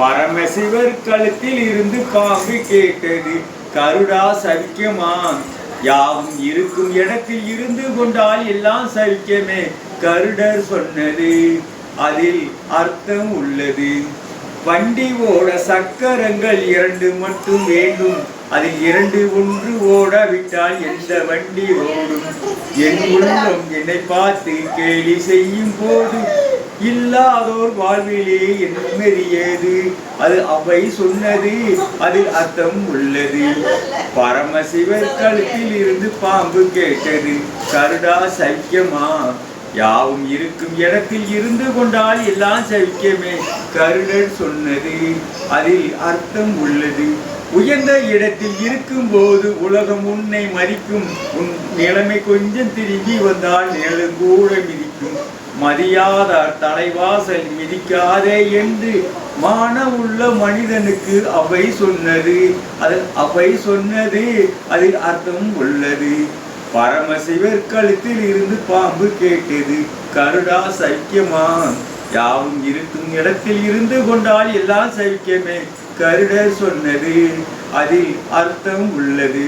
பரமசிவர் கழுத்தில் இருந்து பாம்பு கேட்டது, கருடா சவிக்கமா? யாவும் இருக்கும் இடத்தில் இருந்து கொண்டால் எல்லாம் சவிக்கமே, கருடர் சொன்னது. அதில் அர்த்தம் உள்ளது. வண்டி ஓட சக்கரங்கள் 2 மட்டும் வேண்டும், அதில் 2 ஒன்று ஓடாவிட்டால் எந்த வண்டி ஓடும்? என் உள்ளம் என்னை பார்த்து கேலி செய்யும் போது, இல்லாதோர் வாழ்விலே நிம்மதியேது? அது அவை சொன்னது, அதில் அர்த்தம் உள்ளது. பரமசிவர் கழுத்தில் இருந்து பாம்பு கேட்டது, கருடா சைக்கியமா? யாவும் இருக்கும் இடத்தில் இருந்து கொண்டால் எல்லாம் சவிக்கமே, கருடர் சொன்னது. அதில் அர்த்தம் உள்ளது. உயர்ந்த இடத்தில் இருக்கும் போது உலகம் உன்னை மதிக்கும், உன் நிலைமை கொஞ்சம் திரும்பி வந்தால் நிழலும் கூட மிதிக்கும். மதியாதார் தலைவாசல் மிதிக்காதே என்று மானம் உள்ள மனிதனுக்கு அவை சொன்னது. அவை சொன்னது, அதில் அர்த்தம் உள்ளது. பரமசிவர் கழுத்தில் இருந்து பாம்பு கேட்டது, கருடா சைக்கியமா? யாவும் இருக்கும் இடத்தில் இருந்து கொண்டால் எல்லாம் சைக்கியமே, கருடர் சொன்னது. அதில் அர்த்தம் உள்ளது.